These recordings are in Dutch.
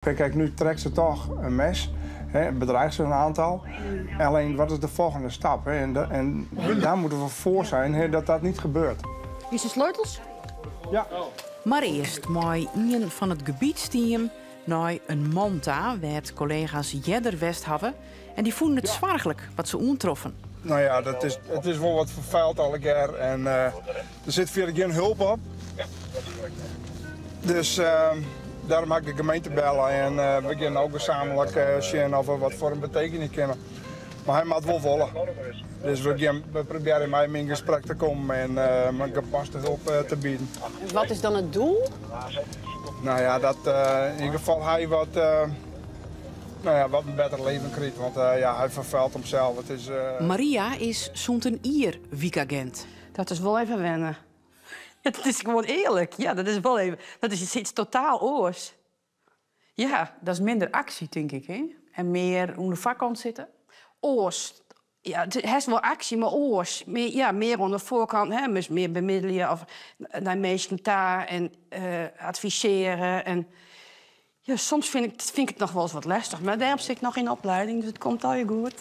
Kijk, nu trekt ze toch een mes, bedreigt ze een aantal. Alleen, wat is de volgende stap? En daar moeten we voor zijn dat dat niet gebeurt. Is de sleutels? Ja. Maar eerst mooi een van het gebiedsteam naar een monta waar collega's Jedder West hadden. En die vonden het zwargelijk wat ze ontroffen. Nou ja, het is wel wat vervuild alle keer en er zit verder geen hulp op. Dus daarom mag ik de gemeente bellen en we gaan ook gezamenlijk zien of we wat voor een betekenis kennen. Maar hij moet wel volgen. Dus we proberen met hem in gesprek te komen en mijn gepaste hulp te bieden. Wat is dan het doel? Nou ja, dat in ieder geval hij wat een beter leven krijgt, want hij vervuilt hemzelf. Het is, Maria is zo'n een weekagent. Dat is wel even wennen. Het is gewoon eerlijk. Ja, dat is wel even. Dat is iets totaal oors. Ja, dat is minder actie, denk ik. Hè? En meer onder de vakkant zitten. Oors. Ja, het is wel actie, maar oors. Meer onder de voorkant. Hè? Dus meer bemiddelen of naar mensen daar en adviseren. En ja, soms vind ik het nog wel eens wat lastig. Maar daarom zit ik nog in opleiding, dus het komt al je goed.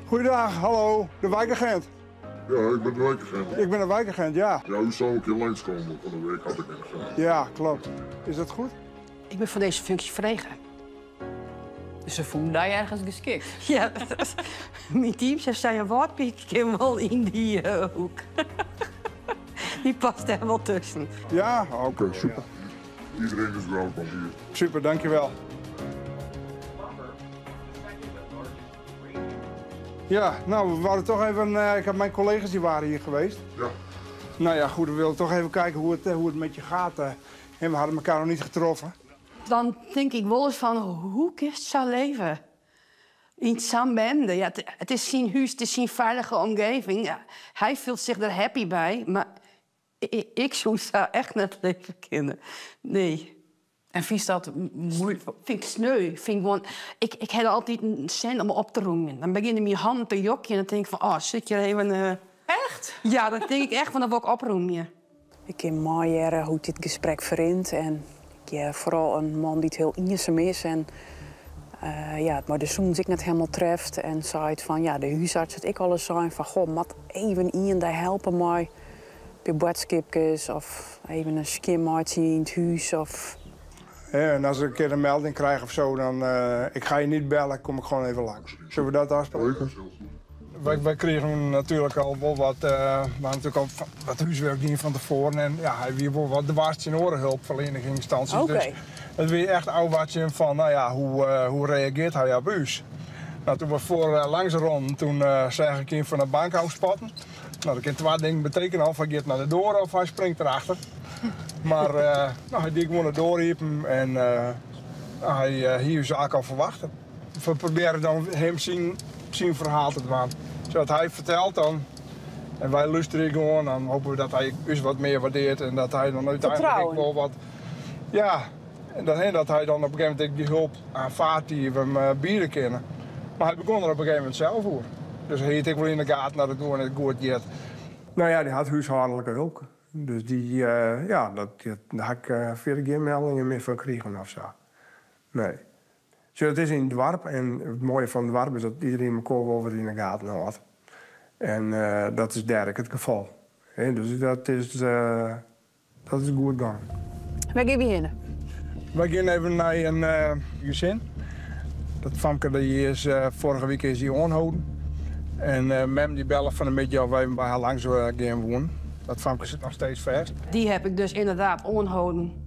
Goeiedag, hallo, de wijkagent. Ja, ik ben de wijkagent. Ik ben een wijkagent, ja. Ja, u zou een keer langskomen van de week, had ik gezegd. Ja, klopt. Is dat goed? Ik ben voor deze functie verlegen. Dus ze voelen daar ergens geschikt. Ja, mijn team zegt, zei je wat, ik ken wel in die hoek. Die past er wel tussen. Ja, Oké, super. Iedereen is welkom hier. Super, dankjewel. Ja, nou, we waren toch even... ik heb mijn collega's die waren hier geweest. Ja. Nou ja, goed, we wilden toch even kijken hoe het met je gaat. En we hadden elkaar nog niet getroffen. Dan denk ik wel eens van, hoe kist zou leven? In zo'n bende. Ja, het is zijn huis, het is zijn veilige omgeving. Ja, hij voelt zich er happy bij, maar ik zou echt net leven kunnen. Nee. En vies dat moeilijk? Vind ik sneu. Ik heb altijd een zin om op te roemen. Dan beginnen mijn handen te jokken en dan denk ik van, zit je even... Echt? Ja, dan denk ik echt van, dan wil ik oproemen. Ik ken mooi hoe dit gesprek verint. En ik vooral een man die het heel eenzaam is. En maar de zoon zich net helemaal treft. En zei het van, ja, de huisarts het ik alles zijn van, goh, mat even iemand die helpen mij. Bij boodschapjes of even een skimmaatje in het huis of... Ja, en als ik een keer een melding krijg of zo, dan ik ga je niet bellen, kom ik gewoon even langs. Zullen we dat afspreken? Wij kregen natuurlijk al wel wat, natuurlijk al wat huiswerk hier van tevoren. En ja, hij weer wel wat de waarste in orenhulpverleningsinstanties. Oké. Dus het weer echt oud watje van, nou ja, hoe reageert hij op huis? Nou, toen we langs de rond, toen zag ik hem van de bankhouse spatten. Nou, dat kan twee dingen betekenen, of hij gaat naar de door of hij springt erachter. Maar hij deed gewoon doorhiepen en hij hier zaak al verwachten. We proberen dan hem zijn verhaal te doen. Zodat hij vertelt dan en wij luisteren gewoon, dan hopen we dat hij ons wat meer waardeert en dat hij dan uiteindelijk wel wat... Ja, en dat hij dan op een gegeven moment die hulp aanvaardt die we hem bieden kunnen. Maar hij begon er op een gegeven moment zelf voor. Dus hij hield ik wel in de gaten naar het door en het goed gaat. Nou ja, die had huishoudelijke hulp. Dus daar had ik verder geen meldingen meer van kregen of zo. Nee. Dus het is in het dorp en het mooie van het dorp is dat iedereen elkaar wel wat in de gaten houdt. En dat is dergelijk het geval. Dus dat is goed gegaan. Waar gaan we heen? Wij gaan even naar een gezin. Dat famke die is vorige week is die aangehouden. En mem die bellen van een beetje of wij bij haar langs gaan wonen. Dat famke zit nog steeds vast. Die heb ik dus inderdaad aangehouden.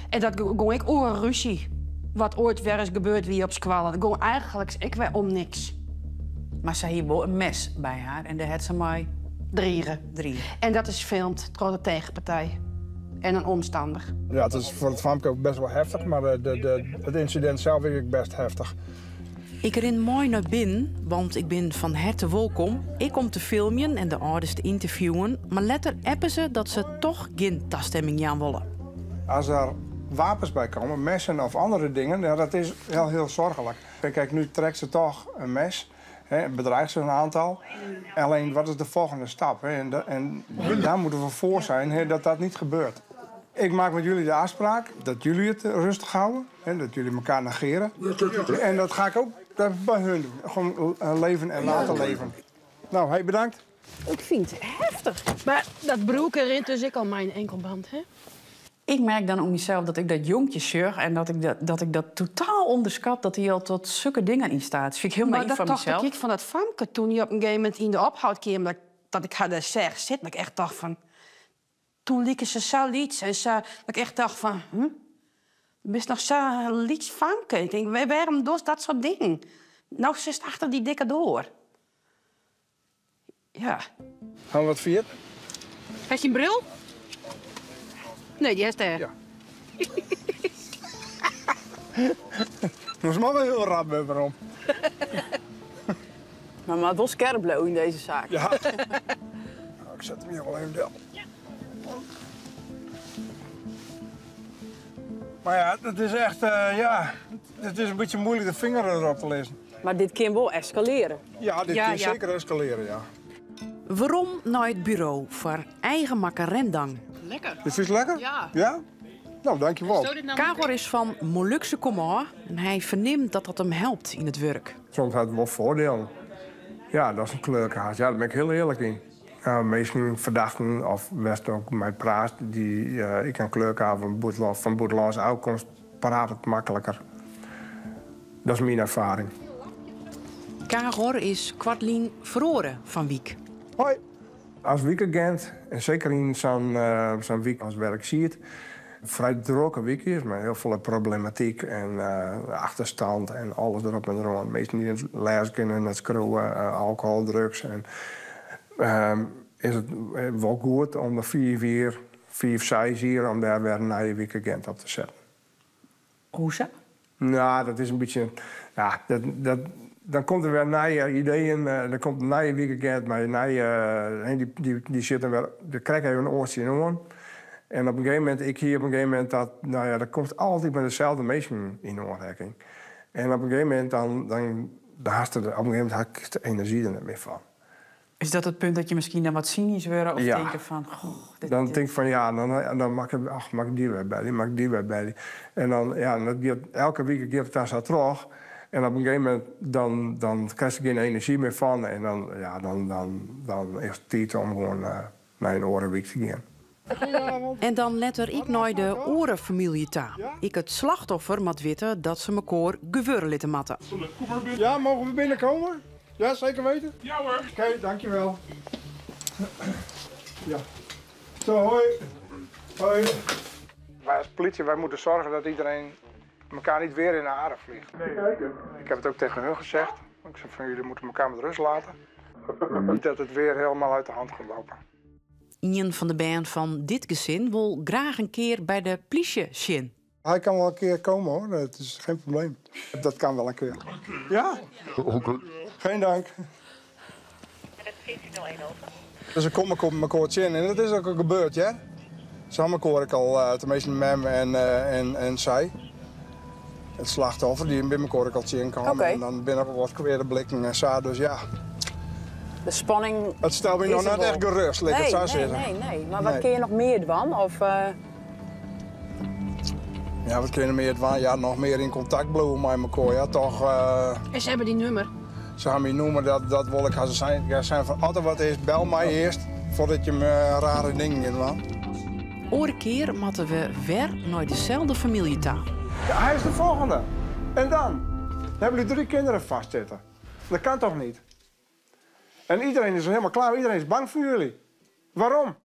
En dat ging ik over een ruzie. Wat ooit weer is gebeurd wie op squallen. Dat ging eigenlijk ik weer om niks. Maar ze heeft wel een mes bij haar en daar had ze mij Drieën. En dat is filmd door de tegenpartij. En een omstander. Ja, het is voor het famke ook best wel heftig, maar het incident zelf is ook best heftig. Ik ren mooi naar binnen, want ik ben van harte welkom. Ik kom te filmen en de ouders te interviewen. Maar later appen ze dat ze toch geen toestemming aan willen. Als er wapens bij komen, messen of andere dingen, ja, dat is heel zorgelijk. Kijk, nu trekt ze toch een mes, bedreigt ze een aantal. Alleen, wat is de volgende stap? En daar moeten we voor zijn dat dat niet gebeurt. Ik maak met jullie de afspraak dat jullie het rustig houden. En dat jullie elkaar negeren. En dat ga ik ook bij hun doen. Gewoon leven en laten leven. Nou, hey, bedankt. Ik vind het heftig. Maar dat broek erin dus ik al mijn enkelband, hè? Ik merk dan om mezelf dat ik dat jonkje zorg en dat ik dat totaal onderschat dat hij al tot zulke dingen in staat. Dat vind ik heel naïef van mezelf. Maar dat dacht ik van dat Famke toen hij op een gegeven moment in de ophoudkamer dat ik haar daar zeg zit, dat ik echt dacht van. Toen lieken ze zo lieds en zo, dat ik echt dacht van, best nog zo lieds Famke. Ik denk, waarom doet dat soort dingen? Nou, ze is achter die dikke door. Ja. Gaan we wat vieren? Heb je een bril? Nee, die heeft er. Ja. Dat is maar wel heel rap met waarom. Maar het wel scherp in deze zaak. Ja. Nou, ik zet hem hier wel even del. Maar ja, het is echt, het is een beetje moeilijk de vinger erop te lezen. Maar dit kan wel escaleren. Ja, dit kan zeker escaleren, ja. Waarom naar het bureau voor eigen makkerendang? Lekker. Is het lekker? Ja. Ja? Nou, dankjewel. Kagor is van Molukse komaf en hij verneemt dat dat hem helpt in het werk. Soms had het wel voordelen. Ja, dat is een kleurkaart. Ja, daar ben ik heel eerlijk in. Meestal verdachten, of best ook mijn praat, die ik een kleurkaart van buitenlandse uitkomst paraat het makkelijker. Dat is mijn ervaring. Kagor is kwartlien verloren van Wiek. Hoi. Als weekagent, en zeker in zo'n week als werk zie je het, vrij drukke week is, met heel veel problematiek en achterstand en alles erop en eraan. Meestal niet het les kunnen, het schreeuwen, alcohol, drugs. En, is het wel goed om de 4, 6 hier, om daar weer een nieuwe weekagent op te zetten. Hoezo? Nou, dat is een beetje, ja, dan komt er weer nieuwe ideeën, dan komt een nieuwe weekend, maar die zitten weer, dan krijg je een oortje in aan. En op een gegeven moment, ik hier op een gegeven moment dat, nou ja, dat komt altijd met dezelfde mensen in aanraking. En op een gegeven moment op een gegeven moment had ik de energie er niet meer van. Is dat het punt dat je misschien dan wat cynisch wordt of denken van... Dan denk ik van ja, dan mag ik die weer bij die, mag ik die weer bij die. En dan, ja, elke week geeft het dan zo terug. En op een gegeven moment, dan krijg je geen energie meer van. En dan is het tijd om gewoon naar een orenweek te gaan. En dan let er ik naar de orenfamilie ta. Ik het slachtoffer moet weten dat ze mekaar gewurren litten matten. Ja, mogen we binnenkomen? Ja, zeker weten? Ja hoor. Oké, dankjewel. Ja. Zo, hoi. Hoi. Wij als politie, wij moeten zorgen dat iedereen elkaar niet weer in de haren vliegt. Nee. Ik heb het ook tegen hun gezegd. Ik zei van jullie moeten elkaar met rust laten. Niet dat het weer helemaal uit de hand gaat lopen. Een van de band van dit gezin wil graag een keer bij de politie zien. Hij kan wel een keer komen hoor, dat is geen probleem. Dat kan wel een keer. Ja? Oké. Geen dank. Dus ik kom op mijn koortje in en dat is ook al gebeurd, ja? Samen hoor ik al tenminste mem en zij. Het slachtoffer die bij mijn koor ik al zien kwam. Okay. En dan binnen wat kwere blikken en zo, dus ja. De spanning. Het stelt me nog net echt gerust, laat ik het zo zeggen. Nee. Maar wat kun je nog meer doen? Of, Ja, wat kun je meer doen? Ja, nog meer in contact blijven met mijn koor, ja, toch. En ze hebben die nummer. Ze gaan me noemen, dat wil ik gaan zijn. Ja, zijn van altijd wat is, bel mij eerst voordat je me rare dingen in laat. Oren keer moeten we weer naar dezelfde familie ta. Ja, hij is de volgende. En dan? Dan hebben jullie 3 kinderen vastzitten. Dat kan toch niet? En iedereen is er helemaal klaar, iedereen is bang voor jullie. Waarom?